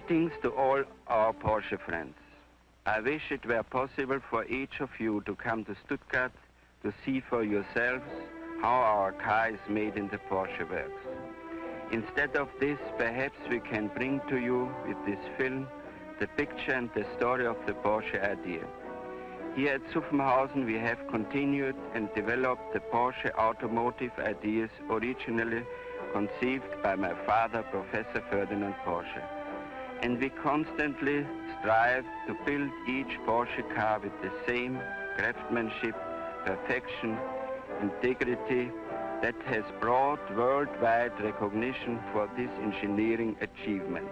Greetings to all our Porsche friends. I wish it were possible for each of you to come to Stuttgart to see for yourselves how our car is made in the Porsche works. Instead of this, perhaps we can bring to you with this film the picture and the story of the Porsche idea. Here at Zuffenhausen we have continued and developed the Porsche automotive ideas originally conceived by my father, Professor Ferdinand Porsche. And we constantly strive to build each Porsche car with the same craftsmanship, perfection, integrity that has brought worldwide recognition for these engineering achievements.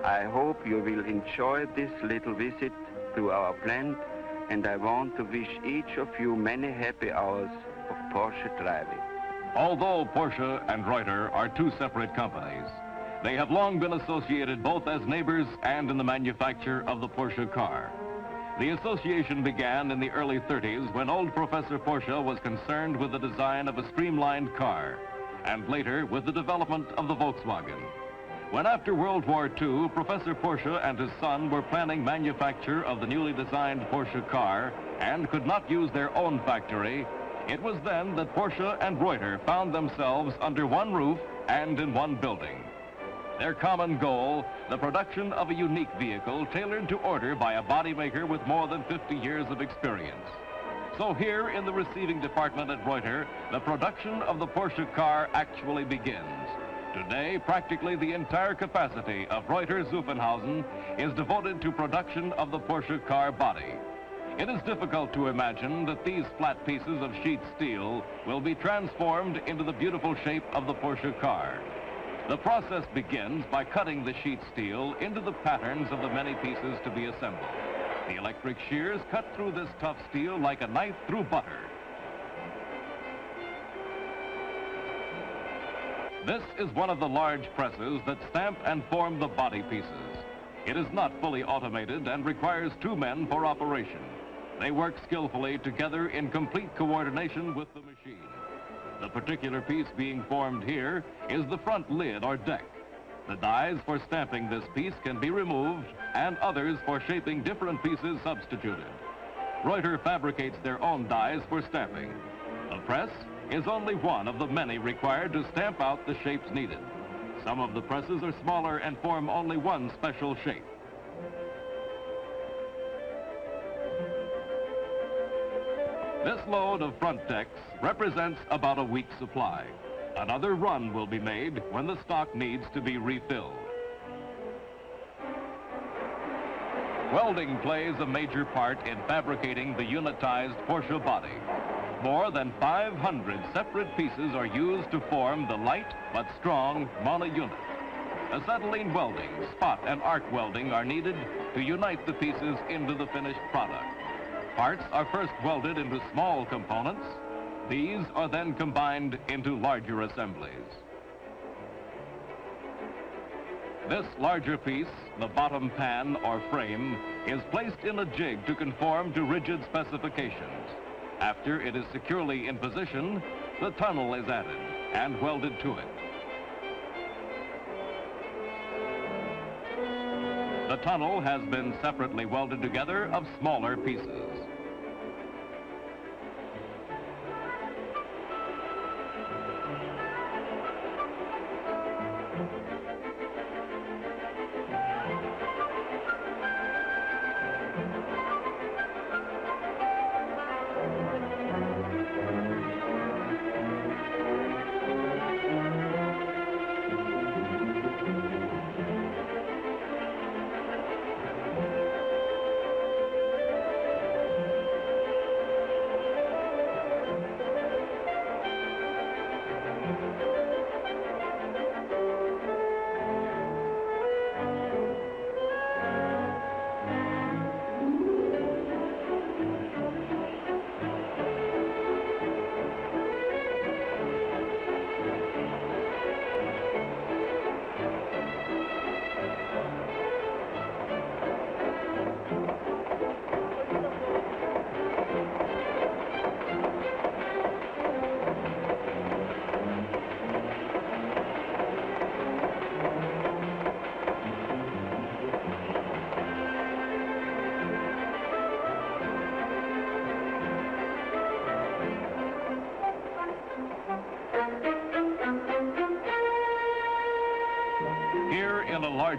I hope you will enjoy this little visit to our plant, and I want to wish each of you many happy hours of Porsche driving. Although Porsche and Reuter are two separate companies, they have long been associated both as neighbors and in the manufacture of the Porsche car. The association began in the early 30s when old Professor Porsche was concerned with the design of a streamlined car, and later with the development of the Volkswagen. When after World War II, Professor Porsche and his son were planning manufacture of the newly designed Porsche car and could not use their own factory, it was then that Porsche and Reuter found themselves under one roof and in one building. Their common goal, the production of a unique vehicle tailored to order by a body maker with more than 50 years of experience. So here in the receiving department at Reuter, the production of the Porsche car actually begins. Today, practically the entire capacity of Reuter Zuffenhausen is devoted to production of the Porsche car body. It is difficult to imagine that these flat pieces of sheet steel will be transformed into the beautiful shape of the Porsche car. The process begins by cutting the sheet steel into the patterns of the many pieces to be assembled. The electric shears cut through this tough steel like a knife through butter. This is one of the large presses that stamp and form the body pieces. It is not fully automated and requires 2 men for operation. They work skillfully together in complete coordination with the machine. The particular piece being formed here is the front lid or deck. The dies for stamping this piece can be removed and others for shaping different pieces substituted. Reuter fabricates their own dies for stamping. The press is only one of the many required to stamp out the shapes needed. Some of the presses are smaller and form only one special shape. This load of front decks represents about a week's supply. Another run will be made when the stock needs to be refilled. Welding plays a major part in fabricating the unitized Porsche body. More than 500 separate pieces are used to form the light but strong mono-unit. Acetylene welding, spot and arc welding are needed to unite the pieces into the finished product. Parts are first welded into small components. These are then combined into larger assemblies. This larger piece, the bottom pan or frame, is placed in a jig to conform to rigid specifications. After it is securely in position, the tunnel is added and welded to it. The tunnel has been separately welded together of smaller pieces.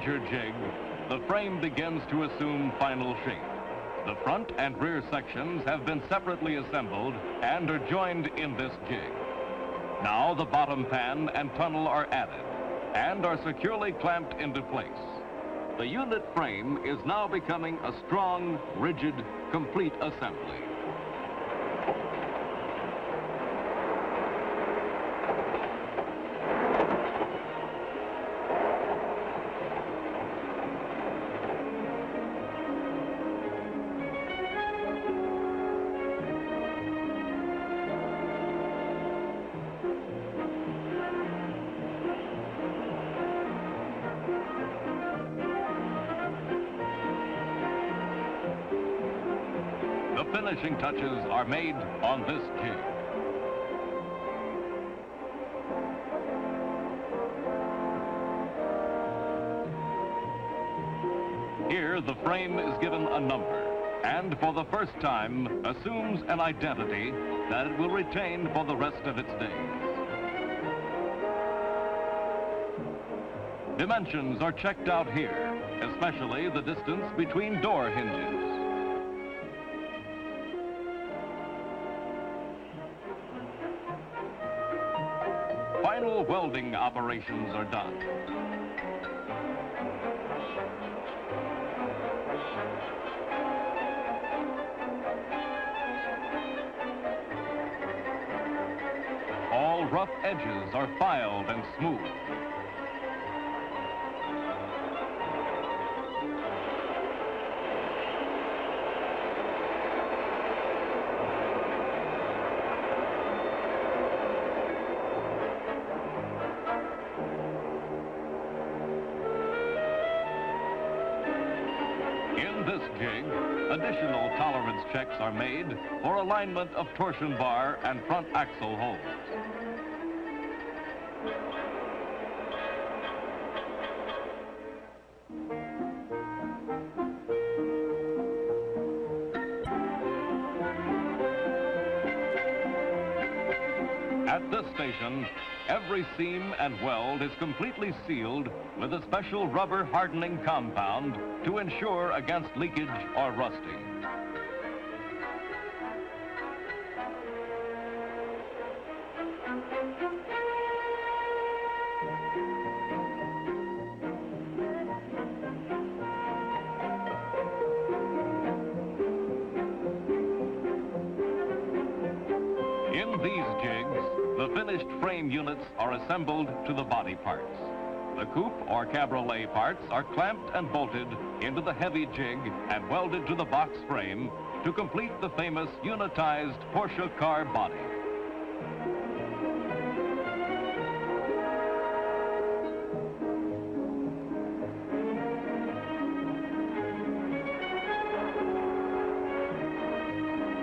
larger jig, the frame begins to assume final shape. The front and rear sections have been separately assembled and are joined in this jig. Now the bottom pan and tunnel are added and are securely clamped into place. The unit frame is now becoming a strong, rigid, complete assembly. The finishing touches are made on this jig. Here, the frame is given a number, and for the first time, assumes an identity that it will retain for the rest of its days. Dimensions are checked out here, especially the distance between door hinges. Final welding operations are done. All rough edges are filed and smooth. In this jig, additional tolerance checks are made for alignment of torsion bar and front axle holes. At this station, every seam and weld is completely sealed with a special rubber hardening compound to ensure against leakage or rusting. In these jigs, the finished frame units are assembled to the body parts. The coupe or cabriolet parts are clamped and bolted into the heavy jig and welded to the box frame to complete the famous unitized Porsche car body.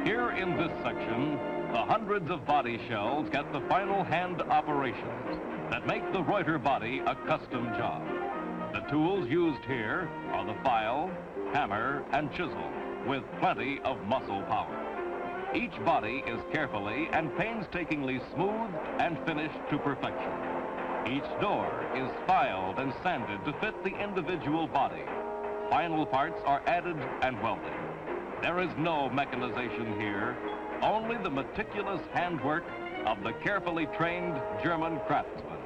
Here in this section, the hundreds of body shells get the final hand operations that make the Reuter body a custom job. The tools used here are the file, hammer, and chisel, with plenty of muscle power. Each body is carefully and painstakingly smoothed and finished to perfection. Each door is filed and sanded to fit the individual body. Final parts are added and welded. There is no mechanization here, only the meticulous handwork of the carefully trained German craftsman.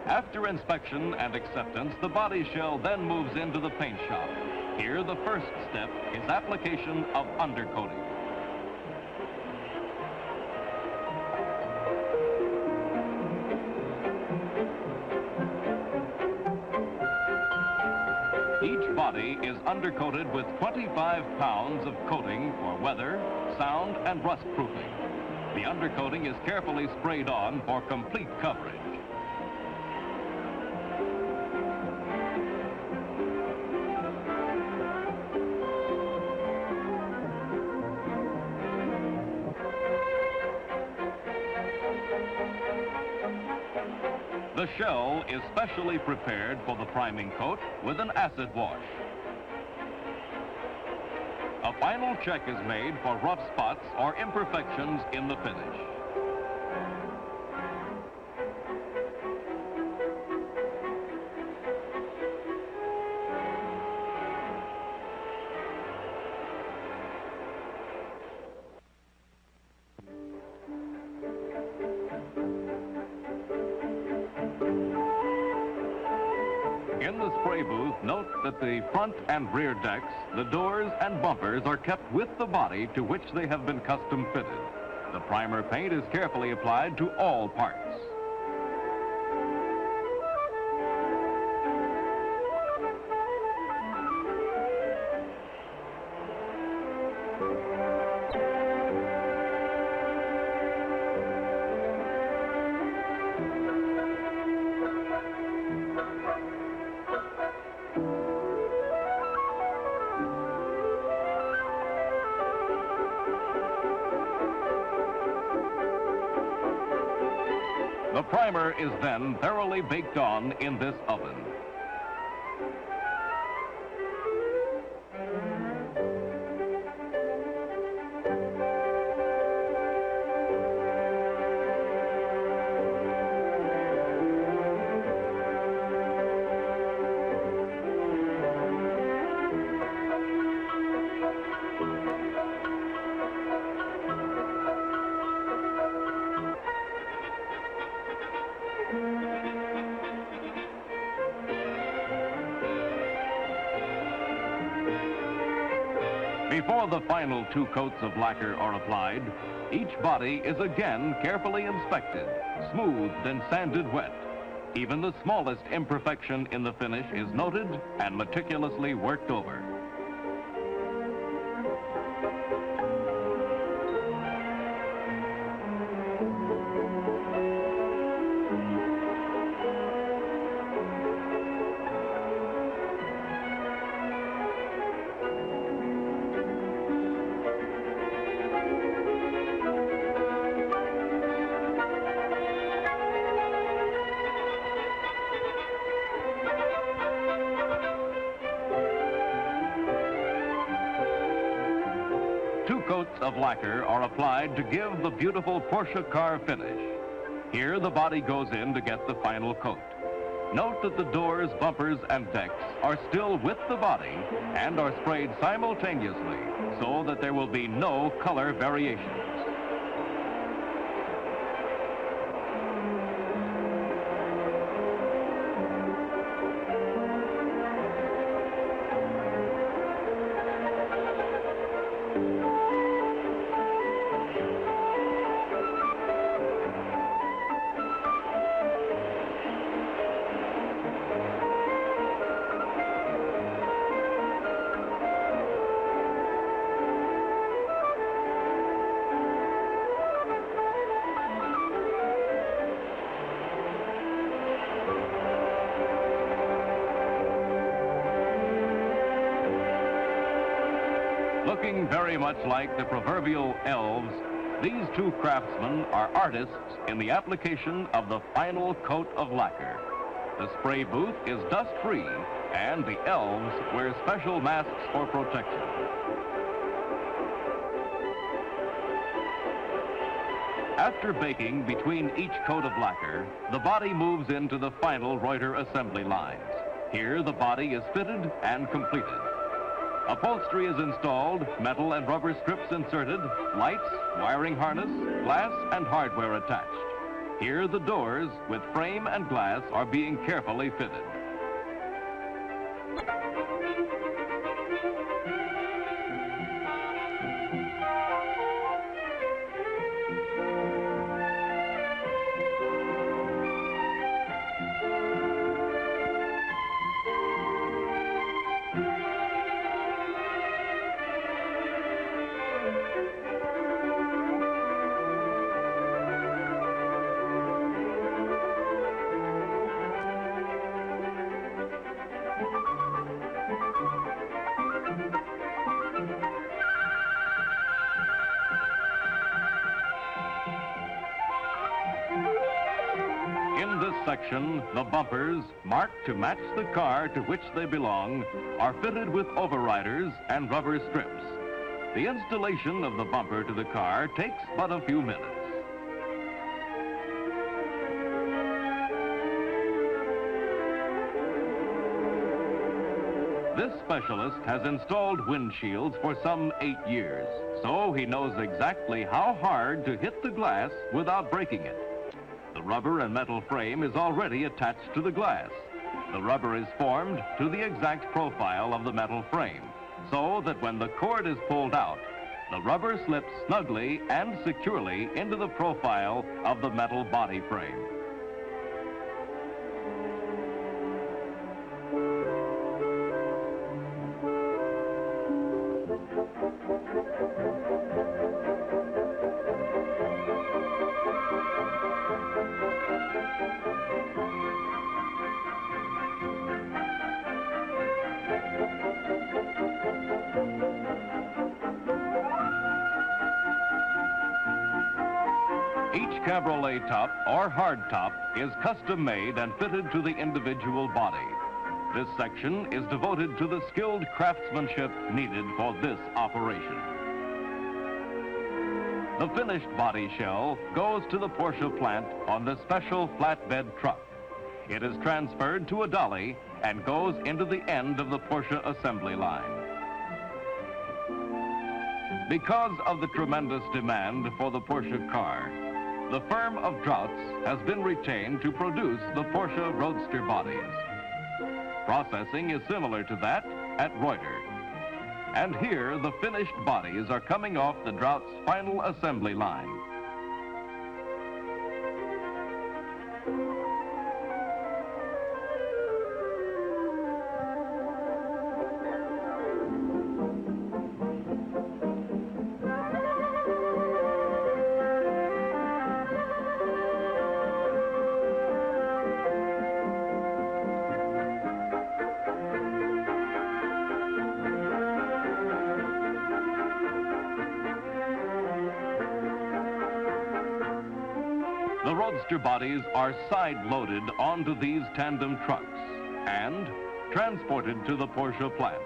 After inspection and acceptance, the body shell then moves into the paint shop. Here, the first step is application of undercoating. Each body is undercoated with 25 pounds of coating for weather, sound, and rust proofing. The undercoating is carefully sprayed on for complete coverage. The shell is specially prepared for the priming coat with an acid wash. A final check is made for rough spots or imperfections in the finish. spray booth, note that the front and rear decks, the doors and bumpers are kept with the body to which they have been custom fitted. The primer paint is carefully applied to all parts. The primer is then thoroughly baked on in this oven. Before the final 2 coats of lacquer are applied, each body is again carefully inspected, smoothed and sanded wet. Even the smallest imperfection in the finish is noted and meticulously worked over. Two coats of lacquer are applied to give the beautiful Porsche car finish. Here the body goes in to get the final coat. Note that the doors, bumpers, and decks are still with the body and are sprayed simultaneously so that there will be no color variations. Looking very much like the proverbial elves, these two craftsmen are artists in the application of the final coat of lacquer. The spray booth is dust-free, and the elves wear special masks for protection. After baking between each coat of lacquer, the body moves into the final Reuter assembly lines. Here, the body is fitted and completed. Upholstery is installed, metal and rubber strips inserted, lights, wiring harness, glass, and hardware attached. Here, the doors, with frame and glass, are being carefully fitted. In this section, the bumpers, marked to match the car to which they belong, are fitted with overriders and rubber strips. The installation of the bumper to the car takes but a few minutes. This specialist has installed windshields for some 8 years, so he knows exactly how hard to hit the glass without breaking it. The rubber and metal frame is already attached to the glass. The rubber is formed to the exact profile of the metal frame, so that when the cord is pulled out, the rubber slips snugly and securely into the profile of the metal body frame. Each cabriolet top or hard top is custom made and fitted to the individual body. This section is devoted to the skilled craftsmanship needed for this operation. The finished body shell goes to the Porsche plant on the special flatbed truck. It is transferred to a dolly and goes into the end of the Porsche assembly line. Because of the tremendous demand for the Porsche car, the firm of Draughts has been retained to produce the Porsche Roadster bodies. Processing is similar to that at Reuter. And here, the finished bodies are coming off the Draughts' final assembly line. The Roadster bodies are side-loaded onto these tandem trucks and transported to the Porsche plant.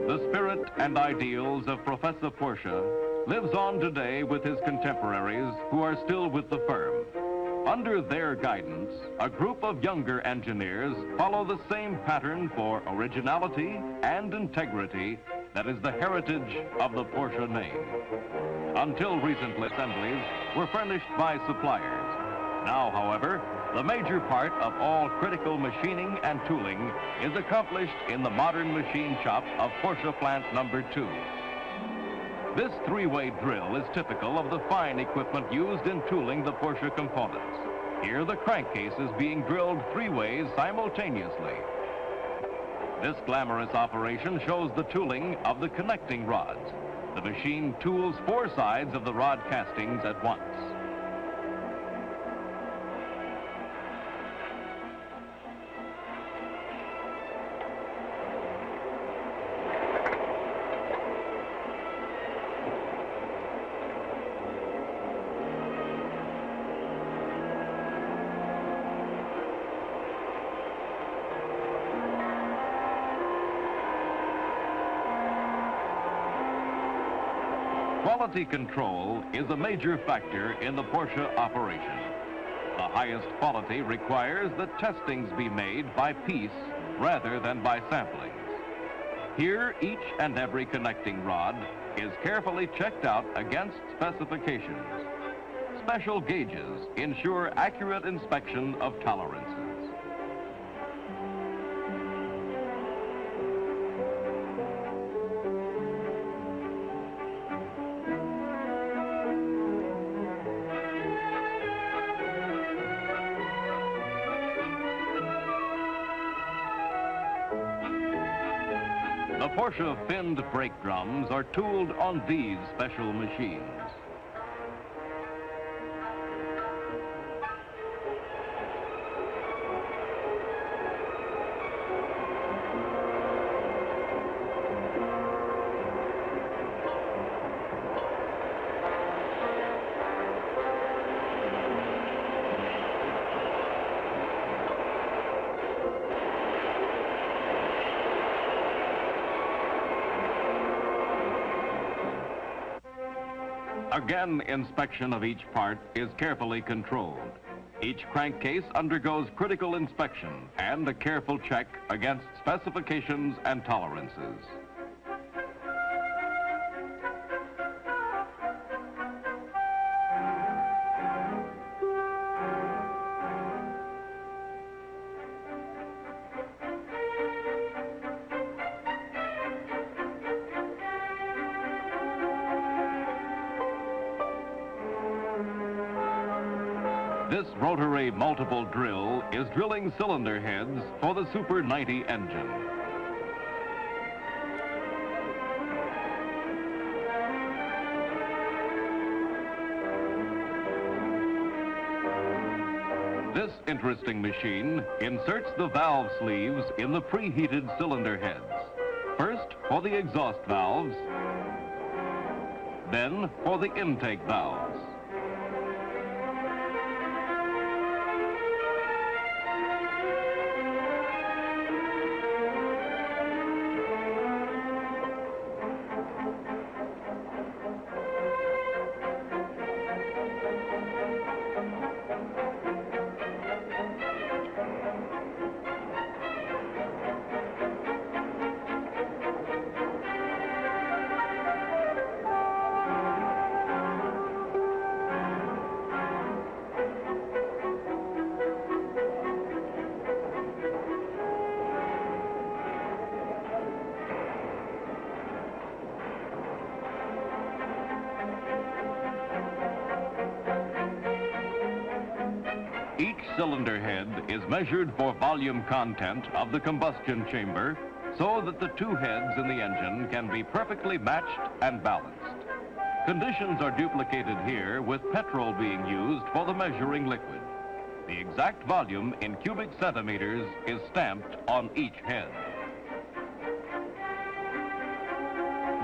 The spirit and ideals of Professor Porsche lives on today with his contemporaries who are still with the firm. Under their guidance, a group of younger engineers follow the same pattern for originality and integrity that is the heritage of the Porsche name. Until recently, assemblies were furnished by suppliers. Now, however, the major part of all critical machining and tooling is accomplished in the modern machine shop of Porsche Plant Number 2. This three-way drill is typical of the fine equipment used in tooling the Porsche components. Here, the crankcase is being drilled three ways simultaneously. This glamorous operation shows the tooling of the connecting rods. The machine tools four sides of the rod castings at once. Quality control is a major factor in the Porsche operation. The highest quality requires that testings be made by piece rather than by samplings. Here, each and every connecting rod is carefully checked out against specifications. Special gauges ensure accurate inspection of tolerances. The Porsche finned brake drums are tooled on these special machines. Again, inspection of each part is carefully controlled. Each crankcase undergoes critical inspection and a careful check against specifications and tolerances. This rotary multiple drill is drilling cylinder heads for the Super 90 engine. This interesting machine inserts the valve sleeves in the preheated cylinder heads. First for the exhaust valves, then for the intake valves. Each cylinder head is measured for volume content of the combustion chamber so that the two heads in the engine can be perfectly matched and balanced. Conditions are duplicated here with petrol being used for the measuring liquid. The exact volume in cubic centimeters is stamped on each head.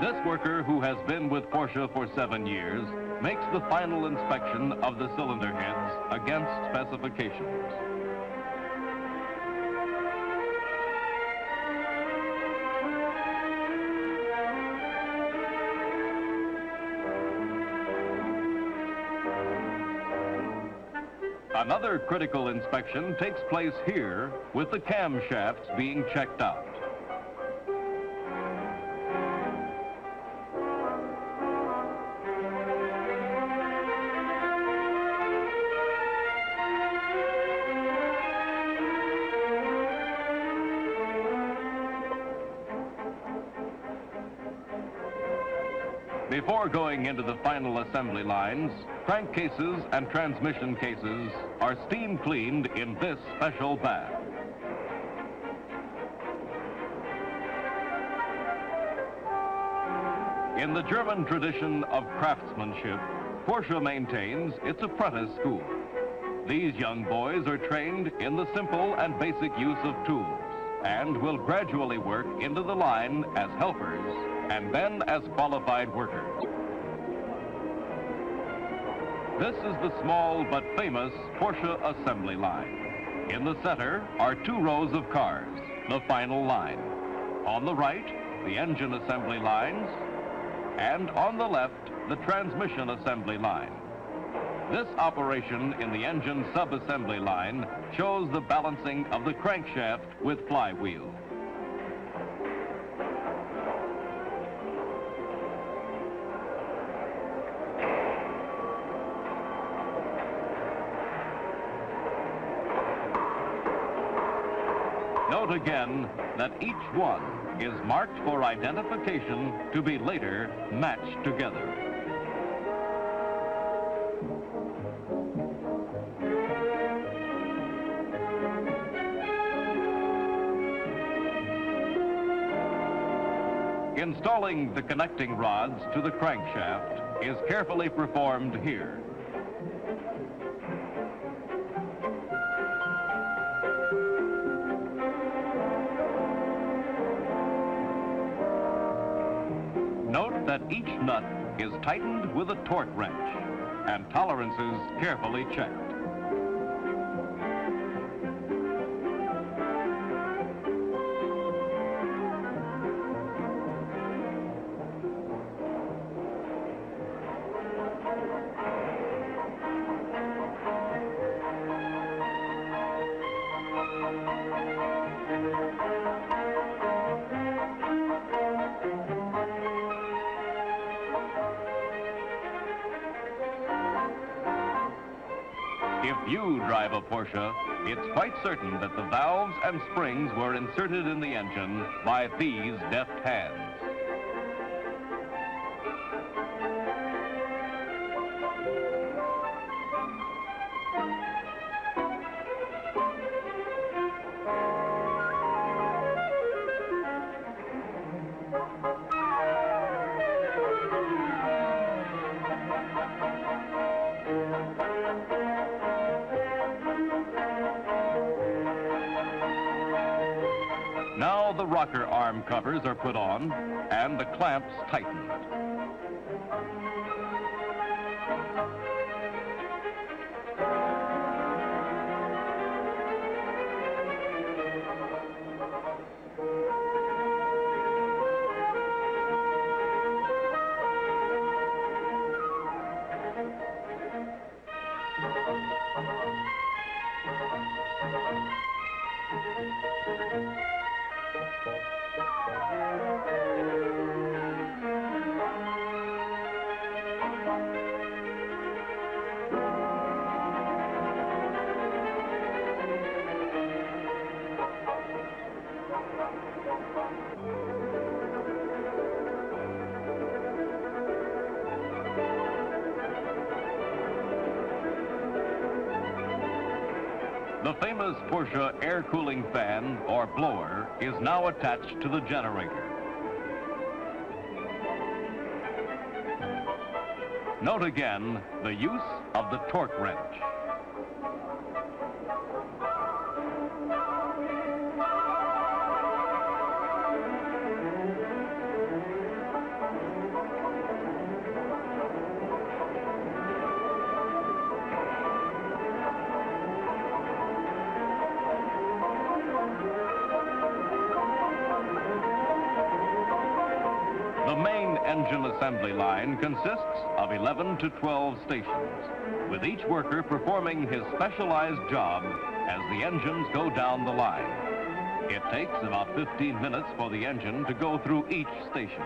This worker, who has been with Porsche for 7 years, makes the final inspection of the cylinder heads against specifications. Another critical inspection takes place here with the camshafts being checked out. Before going into the final assembly lines, crankcases and transmission cases are steam cleaned in this special bath. In the German tradition of craftsmanship, Porsche maintains its apprentice school. These young boys are trained in the simple and basic use of tools and will gradually work into the line as helpers and then as qualified workers. This is the small but famous Porsche assembly line. In the center are 2 rows of cars, the final line. On the right, the engine assembly lines, and on the left, the transmission assembly line. This operation in the engine sub-assembly line shows the balancing of the crankshaft with flywheel. Note again that each one is marked for identification to be later matched together. Installing the connecting rods to the crankshaft is carefully performed here. Note that each nut is tightened with a torque wrench and tolerances carefully checked. If you drive a Porsche, it's quite certain that the valves and springs were inserted in the engine by these deft hands. Now the rocker arm covers are put on and the clamps tightened. The famous Porsche air cooling fan, or blower, is now attached to the generator. Note again the use of the torque wrench. The main engine assembly line consists of 11 to 12 stations, with each worker performing his specialized job as the engines go down the line. It takes about 15 minutes for the engine to go through each station.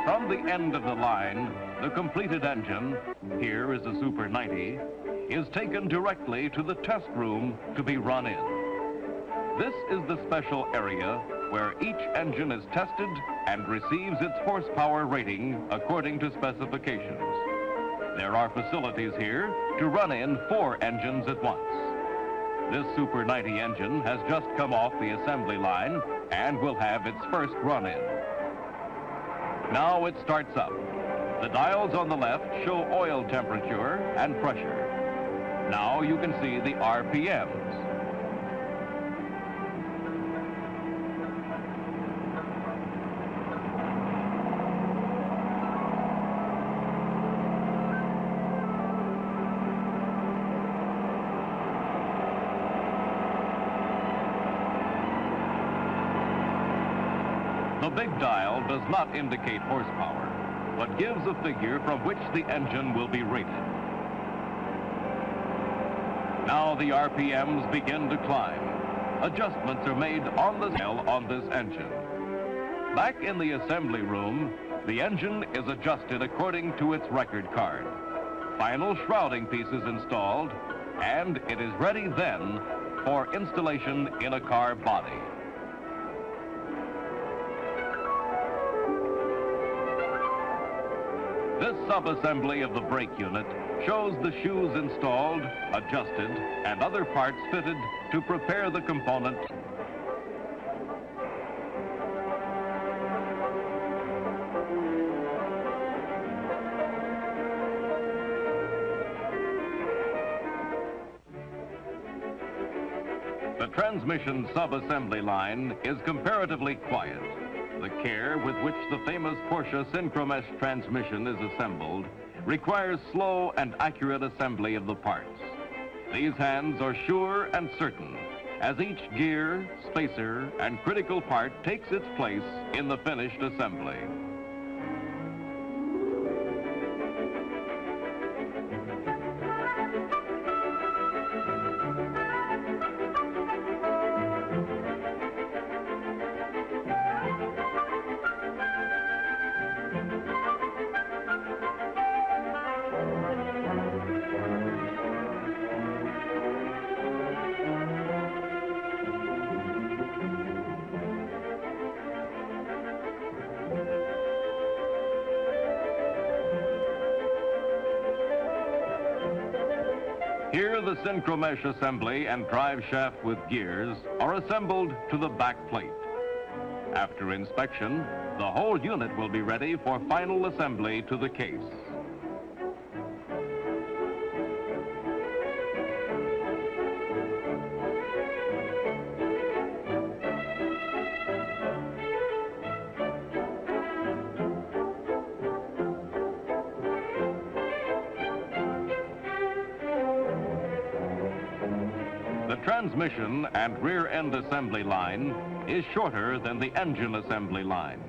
From the end of the line, the completed engine, here is the Super 90, is taken directly to the test room to be run in. This is the special area where each engine is tested and receives its horsepower rating according to specifications. There are facilities here to run in 4 engines at once. This Super 90 engine has just come off the assembly line and will have its first run-in. Now it starts up. The dials on the left show oil temperature and pressure. Now you can see the RPMs. The big dial does not indicate horsepower, but gives a figure from which the engine will be rated. Now the RPMs begin to climb. Adjustments are made on the dial on this engine. Back in the assembly room, the engine is adjusted according to its record card. Final shrouding piece is installed, and it is ready then for installation in a car body. This sub-assembly of the brake unit shows the shoes installed, adjusted, and other parts fitted to prepare the component. The transmission sub-assembly line is comparatively quiet. The care with which the famous Porsche Synchromesh transmission is assembled requires slow and accurate assembly of the parts. These hands are sure and certain, as each gear, spacer, and critical part takes its place in the finished assembly. Here, the synchromesh assembly and drive shaft with gears are assembled to the back plate. After inspection, the whole unit will be ready for final assembly to the case. The transmission and rear end assembly line is shorter than the engine assembly line.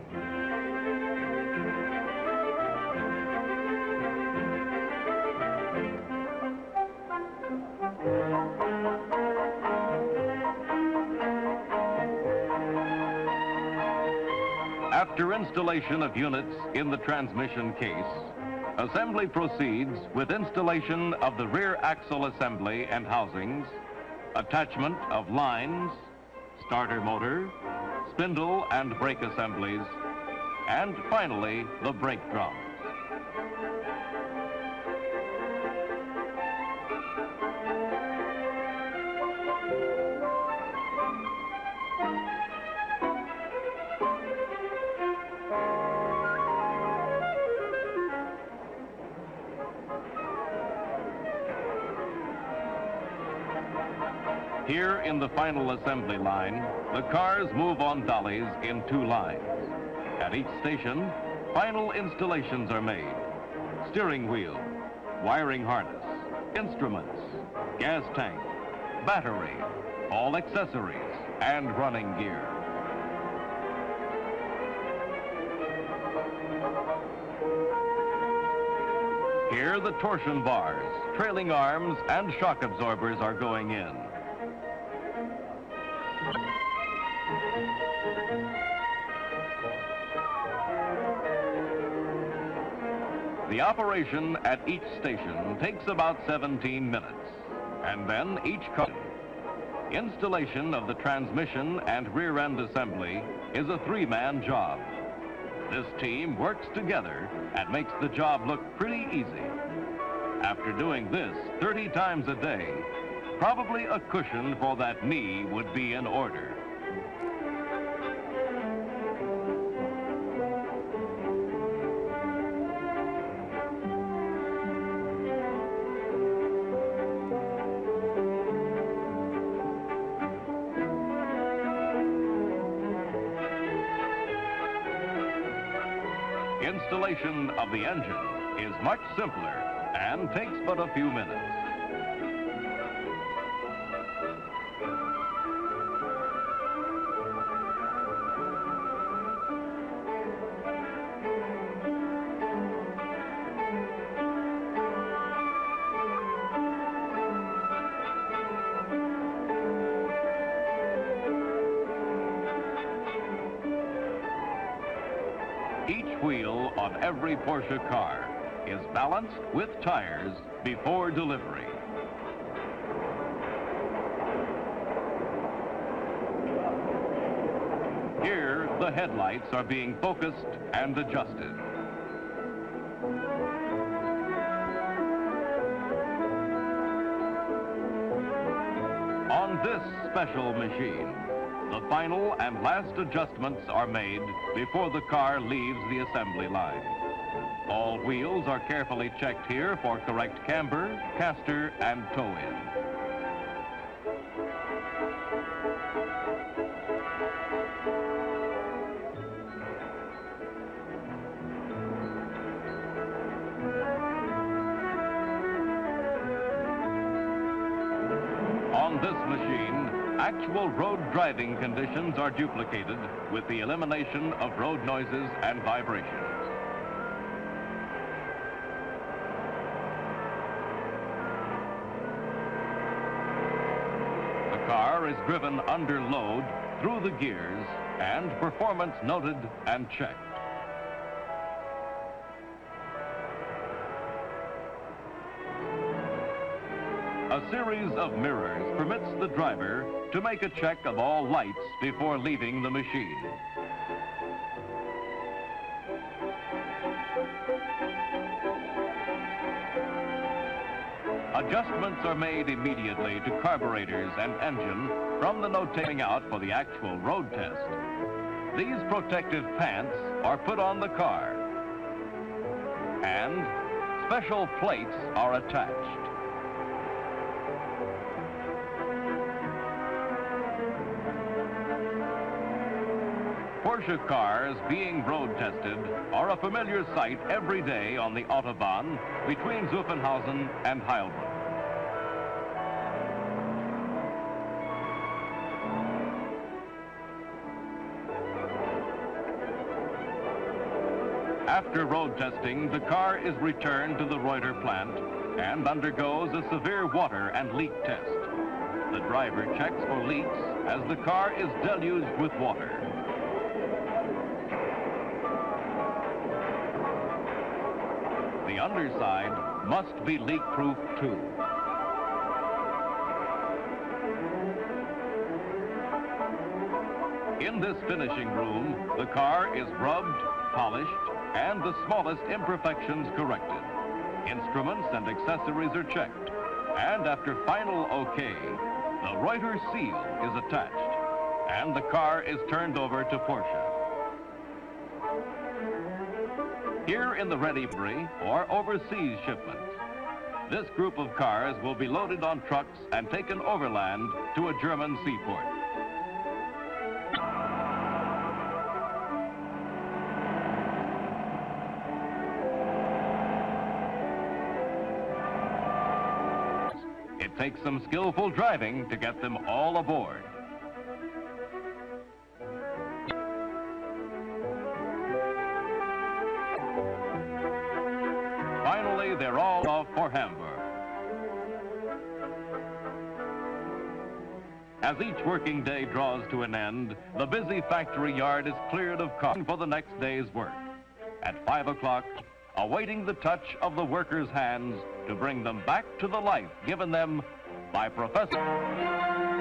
After installation of units in the transmission case, assembly proceeds with installation of the rear axle assembly and housings, attachment of lines, starter motor, spindle and brake assemblies, and finally, the brake drums. Here in the final assembly line, the cars move on dollies in 2 lines. At each station, final installations are made. Steering wheel, wiring harness, instruments, gas tank, battery, all accessories, and running gear. Here, the torsion bars, trailing arms, and shock absorbers are going in. The operation at each station takes about 17 minutes, and then each car. Installation of the transmission and rear end assembly is a 3-man job. This team works together and makes the job look pretty easy. After doing this 30 times a day, probably a cushion for that knee would be in order. Installation of the engine is much simpler and takes but a few minutes. Each wheel on every Porsche car is balanced with tires before delivery. Here, the headlights are being focused and adjusted. On this special machine, the final and last adjustments are made before the car leaves the assembly line. All wheels are carefully checked here for correct camber, caster, and toe-in. On this machine, actual road driving conditions are duplicated with the elimination of road noises and vibrations. The car is driven under load through the gears and performance noted and checked. A series of mirrors permits the driver to make a check of all lights before leaving the machine. Adjustments are made immediately to carburetors and engine from the notating out for the actual road test. These protective pants are put on the car, and special plates are attached. Porsche cars being road tested are a familiar sight every day on the Autobahn between Zuffenhausen and Heilbronn. After road testing, the car is returned to the Reuter plant and undergoes a severe water and leak test. The driver checks for leaks as the car is deluged with water. The underside must be leak-proof too. In this finishing room, the car is rubbed, polished, and the smallest imperfections corrected. Instruments and accessories are checked, and after final OK, the Reuter seal is attached, and the car is turned over to Porsche. Here in the ready or overseas shipment, this group of cars will be loaded on trucks and taken overland to a German seaport. It takes some skillful driving to get them all aboard. Finally, they're all off for Hamburg. As each working day draws to an end, the busy factory yard is cleared of cars for the next day's work. At 5 o'clock, awaiting the touch of the workers' hands to bring them back to the life given them by Professor...